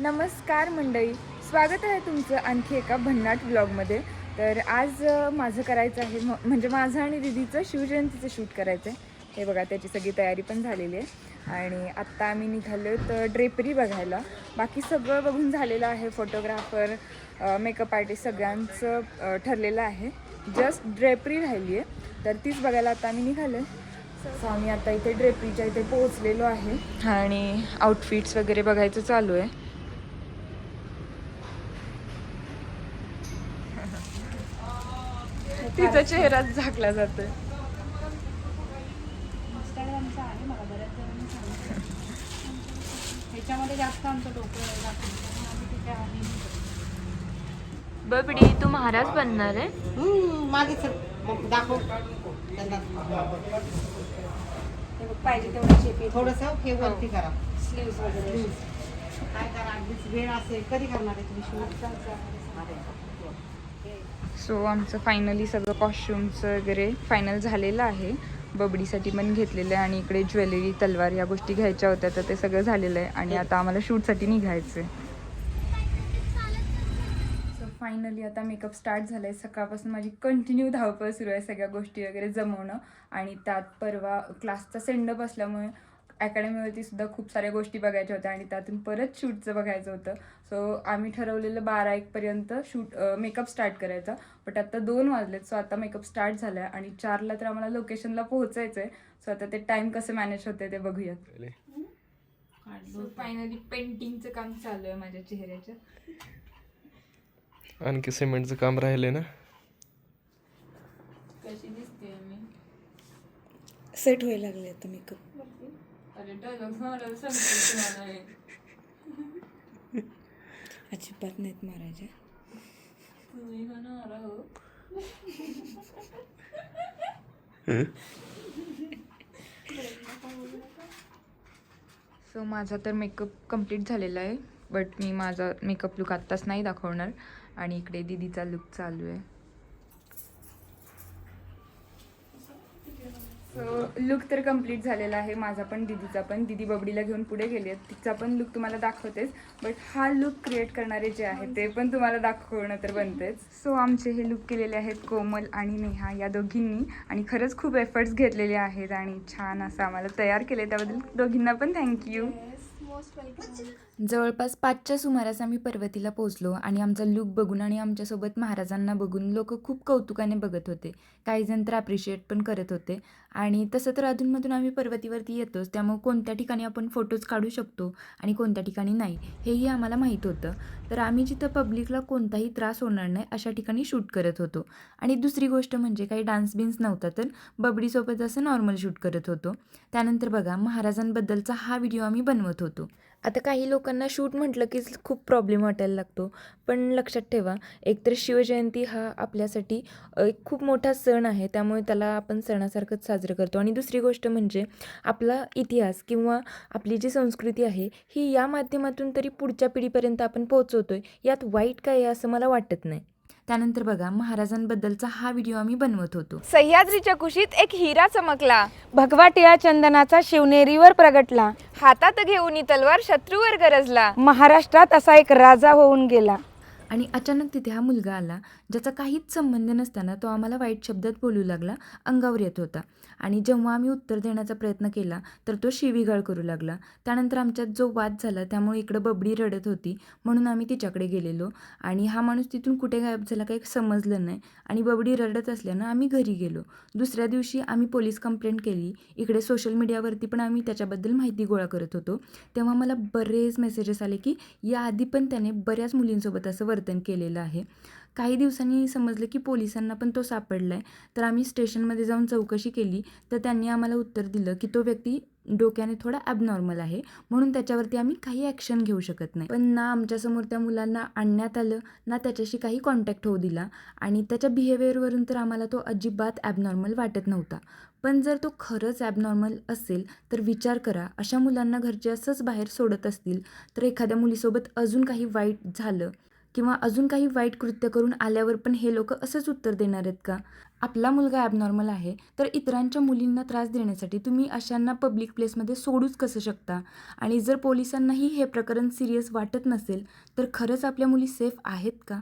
नमस्कार मंडळी, स्वागत आहे तुमचं आणखी एका भन्नाट व्लॉगमध्ये. तर आज माझं करायचं आहे म्हणजे माझं आणि दीदीचं शिवजयंतीचं शूट करायचं आहे. हे बघा, त्याची सगळी तयारी पण झालेली आहे आणि आत्ता आम्ही निघालो तर ड्रेपरी बघायला. बाकी सगळं बघून झालेलं आहे. फोटोग्राफर, मेकअप आर्टिस्ट सगळ्यांचं ठरलेलं आहे. जस्ट ड्रेपरी राहिली आहे, तर तीच बघायला आता आम्ही निघालो. सो आम्ही आता इथे ड्रेपरीच्या इथे पोहोचलेलो आहे आणि आउटफिट्स वगैरे बघायचं चालू आहे. तिचा चेहराच झाकला जातोय. इंस्टाग्रामचा आहे, मला बऱ्याच जणांनी सांगितलं. ह्याच्यामध्ये जास्त आमचं डोकं दाखवलं आम्ही तिथे आधी बबडी, तू महाराज बनणार आहे? मागे सर मग दाखव त्यांना. हे बघ, पाहिजे तेवढं शेपी थोडंसं हे वरती करा, स्लीव्स वगैरे काय करा. अगदीच वेळ असेल कधी करणार आहे तुम्ही शूट? सो आमचं फायनली सगळं कॉस्ट्युमचं वगैरे फायनल झालेलं आहे. बबडीसाठी पण घेतलेलं आहे आणि इकडे ज्वेलरी, तलवार या गोष्टी घ्यायच्या होत्या, तर ते सगळं झालेलं आहे आणि आता आम्हाला शूटसाठी निघायचं आहे. सो फायनली आता मेकअप स्टार्ट झालं आहे. सकाळपासून माझी कंटिन्यू धावपळ सुरू आहे, सगळ्या गोष्टी वगैरे जमवणं. आणि त्यात परवा क्लासचा सेंडअप असल्यामुळे अकॅडमीवरती सुद्धा खूप साऱ्या गोष्टी बघायच्या होत्या आणि त्यातून परत शूटचं बघायचं होतं. सो आम्ही ठरवलेलं 12-1पर्यंत शूट मेकअप स्टार्ट करायचा, बट आता 2 वाजलेत. सो आता मेकअप स्टार्ट झाला आहे आणि 4ला तर आम्हाला लोकेशनला पोहोचायचं आहे. सो आता ते टाईम कसं मॅनेज होते ते बघूयात. सो फायनली पेंटिंगचं काम चालू आहे माझ्या चेहऱ्याच्या. आणखी सिमेंटचं काम राहिले ना. कशी दिसते मी? सेट व्हायला लागले आता मेकअप. अरे डायलॉग मारायला सांगते तुम्हाला. अजिबात नाहीत मारायचे. तुम्ही होणार हो. सो माझा तर मेकअप कंप्लीट झालेला आहे, बट मी माझा मेकअप लुक आत्ताच नाही दाखवणार. आणि इकडे दीदीचा लुक चालू आहे. सो लुक तर कंप्लीट झालेला आहे माझा पण, दीदीचा पण. दीदी बबडीला घेऊन पुढे गेली आहे, तिचा पण लुक तुम्हाला दाखवतेच, बट हा लुक क्रिएट करणारे जे आहे ते पण तुम्हाला दाखवणं तर बनतेच. सो आमचे हे लुक केलेले आहेत कोमल आणि नेहा या दोघींनी, आणि खरंच खूप एफर्ट्स घेतलेले आहेत आणि छान असं आम्हाला तयार केले, त्याबद्दल दोघींना पण थँक्यू. जवळपास 5च्या सुमारास आम्ही पर्वतीला पोहोचलो आणि आमचा लुक बघून आणि आमच्यासोबत महाराजांना बघून लोक खूप कौतुकाने बघत होते. काही जण तर अप्रिशिएट पण करत होते. आणि तसं तर अधूनमधून आम्ही पर्वतीवरती येतोच, त्यामुळे कोणत्या ठिकाणी आपण फोटोज काढू शकतो आणि कोणत्या ठिकाणी नाही हेही आम्हाला माहीत होतं. तर आम्ही जिथं पब्लिकला कोणताही त्रास होणार नाही अशा ठिकाणी शूट करत होतो. आणि दुसरी गोष्ट म्हणजे काही डान्स बिन्स नव्हता, तर बबडीसोबत असं नॉर्मल शूट करत होतो. त्यानंतर बघा, महाराजांबद्दलचा हा व्हिडिओ आम्ही बनवत होतो. आता काही लोकांना शूट म्हटलं की खूप प्रॉब्लेम वाटायला लागतो, पण लक्षात ठेवा, एकतर शिवजयंती हा आपल्यासाठी एक खूप मोठा सण आहे, त्यामुळे त्याला आपण सणासारखंच साजरं करतो. आणि दुसरी गोष्ट म्हणजे आपला इतिहास किंवा आपली जी संस्कृती आहे ही या माध्यमातून तरी पुढच्या पिढीपर्यंत आपण पोहोचवतो आहे, यात वाईट काय आहे असं मला वाटत नाही. त्यानंतर बघा, महाराजांबद्दलचा हा व्हिडिओ आम्ही बनवत होतो. सह्याद्रीच्या कुशीत एक हिरा चमकला, भगवा टिळा चंदनाचा शिवनेरीवर प्रगटला, हातात घेऊन तलवार शत्रूवर गरजला. महाराष्ट्रात असा एक राजा होऊन गेला. आणि अचानक तिथे हा मुलगा आला, ज्याचा काहीच संबंध नसताना तो आम्हाला वाईट शब्दात बोलू लागला, अंगावर येत होता. आणि जेव्हा आम्ही उत्तर देण्याचा प्रयत्न केला तर तो शिवीगाळ करू लागला. त्यानंतर आमच्यात जो वाद झाला, त्यामुळे इकडं बबडी रडत होती, म्हणून आम्ही तिच्याकडे गेलेलो आणि हा माणूस तिथून कुठे गायब झाला काही समजलं नाही. आणि बबडी रडत असल्यानं आम्ही घरी गेलो. दुसऱ्या दिवशी आम्ही पोलीस कंप्लेंट केली. इकडे सोशल मीडियावरती पण आम्ही त्याच्याबद्दल माहिती गोळा करत होतो. तेव्हा मला बरेच मेसेजेस आले की याआधी पण त्याने बऱ्याच मुलींसोबत असं वर्तन केलेलं आहे. काही दिवसांनी समजलं की पोलिसांना पण तो सापडला आहे. तर आम्ही स्टेशनमध्ये जाऊन चौकशी केली, तर त्यांनी आम्हाला उत्तर दिलं की तो व्यक्ती डोक्याने थोडा ॲबनॉर्मल आहे, म्हणून त्याच्यावरती आम्ही काही ॲक्शन घेऊ शकत नाही. पण ना आमच्यासमोर त्या मुलांना आणण्यात आलं, ना त्याच्याशी काही कॉन्टॅक्ट होऊ दिला. आणि त्याच्या बिहेवियरवरून तर आम्हाला तो अजिबात ॲबनॉर्मल वाटत नव्हता. पण जर तो खरंच ॲबनॉर्मल असेल तर विचार करा, अशा मुलांना घरचे असंच बाहेर सोडत असतील तर एखाद्या मुलीसोबत अजून काही वाईट झालं किंवा अजून काही वाईट कृत्य करून आल्यावर पण हे लोक असंच उत्तर देणार आहेत का? आपला मुलगा ॲबनॉर्मल आहे तर इतरांच्या मुलींना त्रास देण्यासाठी तुम्ही अशांना पब्लिक प्लेसमध्ये सोडूच कसं शकता? आणि जर पोलिसांनाही हे प्रकरण सिरियस वाटत नसेल तर खरंच आपल्या मुली सेफ आहेत का?